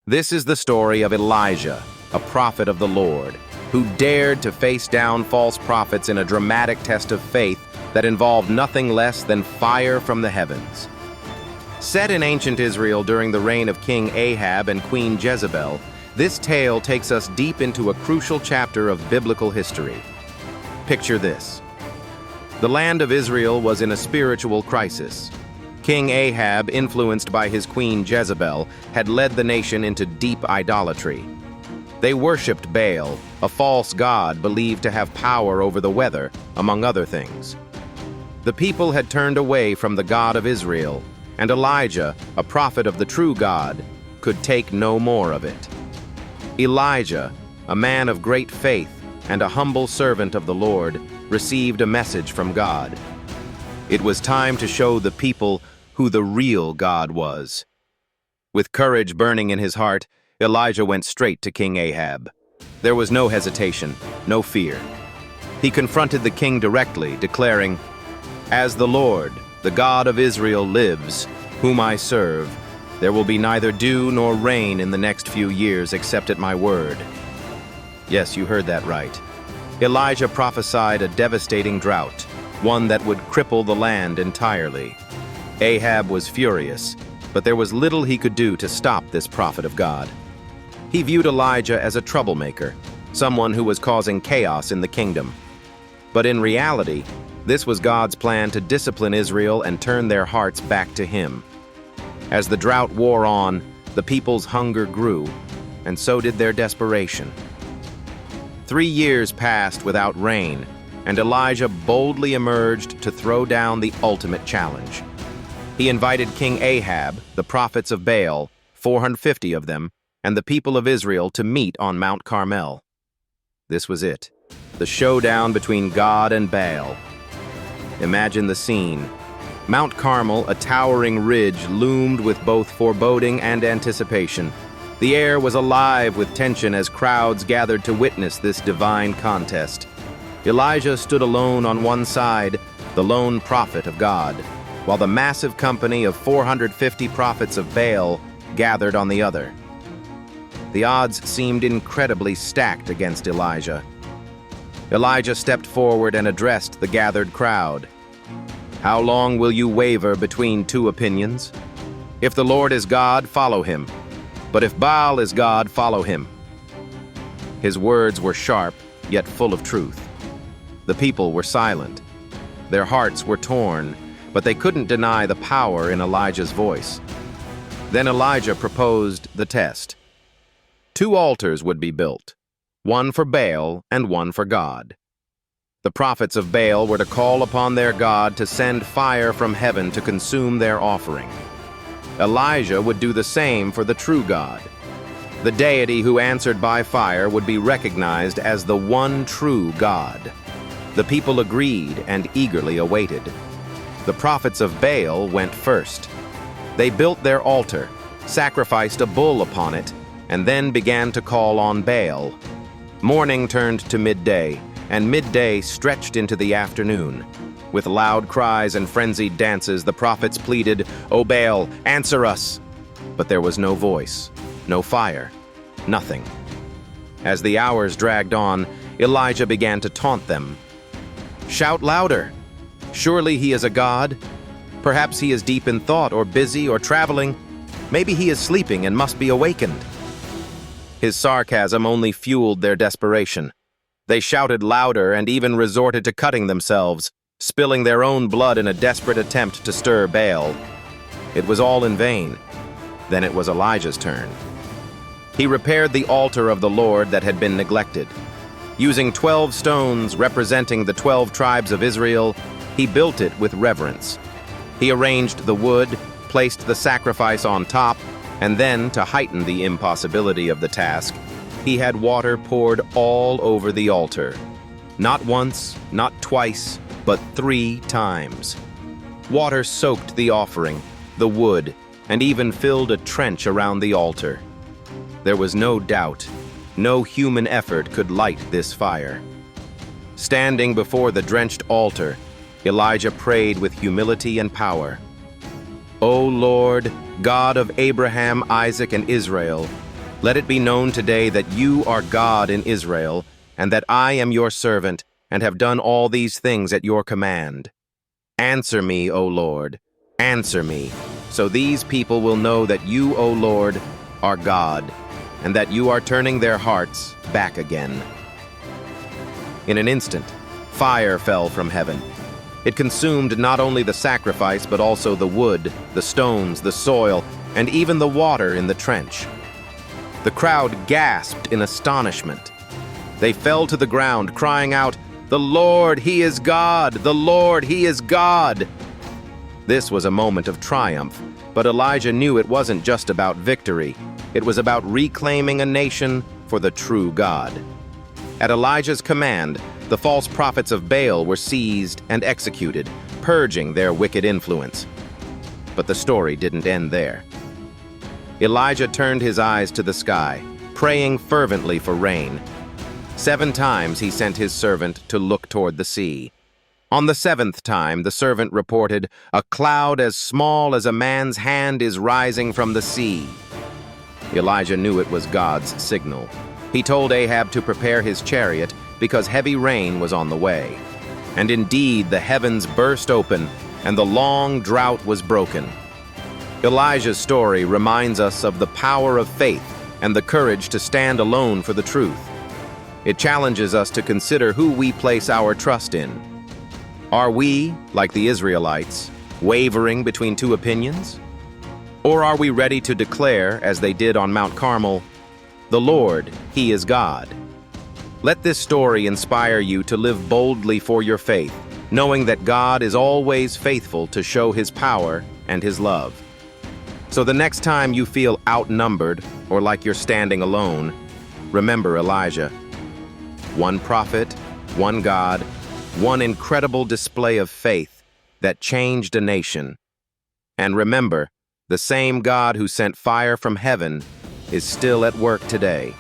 This is the story of Elijah, a prophet of the Lord, who dared to face down false prophets in a dramatic test of faith that involved nothing less than fire from the heavens. Set in ancient Israel during the reign of King Ahab and Queen Jezebel, this tale takes us deep into a crucial chapter of biblical history. Picture this. The land of Israel was in a spiritual crisis. King Ahab, influenced by his queen Jezebel, had led the nation into deep idolatry. They worshipped Baal, a false god believed to have power over the weather, among other things. The people had turned away from the God of Israel, and Elijah, a prophet of the true God, could take no more of it. Elijah, a man of great faith and a humble servant of the Lord, received a message from God. It was time to show the people who the real God was. With courage burning in his heart, Elijah went straight to King Ahab. There was no hesitation, no fear. He confronted the king directly, declaring, "As the Lord, the God of Israel, lives, whom I serve, there will be neither dew nor rain in the next few years except at my word." Yes, you heard that right. Elijah prophesied a devastating drought, one that would cripple the land entirely. Ahab was furious, but there was little he could do to stop this prophet of God. He viewed Elijah as a troublemaker, someone who was causing chaos in the kingdom. But in reality, this was God's plan to discipline Israel and turn their hearts back to him. As the drought wore on, the people's hunger grew, and so did their desperation. 3 years passed without rain, and Elijah boldly emerged to throw down the ultimate challenge. He invited King Ahab, the prophets of Baal, 450 of them, and the people of Israel to meet on Mount Carmel. This was it, the showdown between God and Baal. Imagine the scene. Mount Carmel, a towering ridge, loomed with both foreboding and anticipation. The air was alive with tension as crowds gathered to witness this divine contest. Elijah stood alone on one side, the lone prophet of God, while the massive company of 450 prophets of Baal gathered on the other. The odds seemed incredibly stacked against Elijah. Elijah stepped forward and addressed the gathered crowd. "How long will you waver between two opinions? If the Lord is God, follow him. But if Baal is God, follow him." His words were sharp, yet full of truth. The people were silent. Their hearts were torn, but they couldn't deny the power in Elijah's voice. Then Elijah proposed the test. 2 altars would be built, one for Baal and one for God. The prophets of Baal were to call upon their God to send fire from heaven to consume their offering. Elijah would do the same for the true God. The deity who answered by fire would be recognized as the one true God. The people agreed and eagerly awaited. The prophets of Baal went first. They built their altar, sacrificed a bull upon it, and then began to call on Baal. Morning turned to midday, and midday stretched into the afternoon. With loud cries and frenzied dances, the prophets pleaded, "O Baal, answer us!" But there was no voice, no fire, nothing. As the hours dragged on, Elijah began to taunt them. "Shout louder! Surely he is a god. Perhaps he is deep in thought or busy or traveling. Maybe he is sleeping and must be awakened." His sarcasm only fueled their desperation. They shouted louder and even resorted to cutting themselves, spilling their own blood in a desperate attempt to stir Baal. It was all in vain. Then it was Elijah's turn. He repaired the altar of the Lord that had been neglected. Using 12 stones representing the 12 tribes of Israel, he built it with reverence. He arranged the wood, placed the sacrifice on top, and then, to heighten the impossibility of the task, he had water poured all over the altar. Not once, not twice, but 3 times. Water soaked the offering, the wood, and even filled a trench around the altar. There was no doubt, no human effort could light this fire. Standing before the drenched altar, Elijah prayed with humility and power. "O Lord, God of Abraham, Isaac, and Israel, Let it be known today that you are God in Israel, and that I am your servant, and have done all these things at your command. Answer me, O Lord, answer me, so these people will know that you, O Lord, are God, and that you are turning their hearts back again." In an instant, fire fell from heaven. It consumed not only the sacrifice, but also the wood, the stones, the soil, and even the water in the trench. The crowd gasped in astonishment. They fell to the ground, crying out, "The Lord, He is God! The Lord, He is God!" This was a moment of triumph, but Elijah knew it wasn't just about victory. It was about reclaiming a nation for the true God. At Elijah's command, the false prophets of Baal were seized and executed, purging their wicked influence. But the story didn't end there. Elijah turned his eyes to the sky, praying fervently for rain. 7 times he sent his servant to look toward the sea. On the 7th time, the servant reported, "A cloud as small as a man's hand is rising from the sea." Elijah knew it was God's signal. He told Ahab to prepare his chariot because heavy rain was on the way. And indeed, the heavens burst open, and the long drought was broken. Elijah's story reminds us of the power of faith and the courage to stand alone for the truth. It challenges us to consider who we place our trust in. Are we, like the Israelites, wavering between 2 opinions? Or are we ready to declare, as they did on Mount Carmel, "The Lord, He is God"? Let this story inspire you to live boldly for your faith, knowing that God is always faithful to show His power and His love. So the next time you feel outnumbered or like you're standing alone, remember Elijah. One prophet, one God, one incredible display of faith that changed a nation. And remember, the same God who sent fire from heaven is still at work today.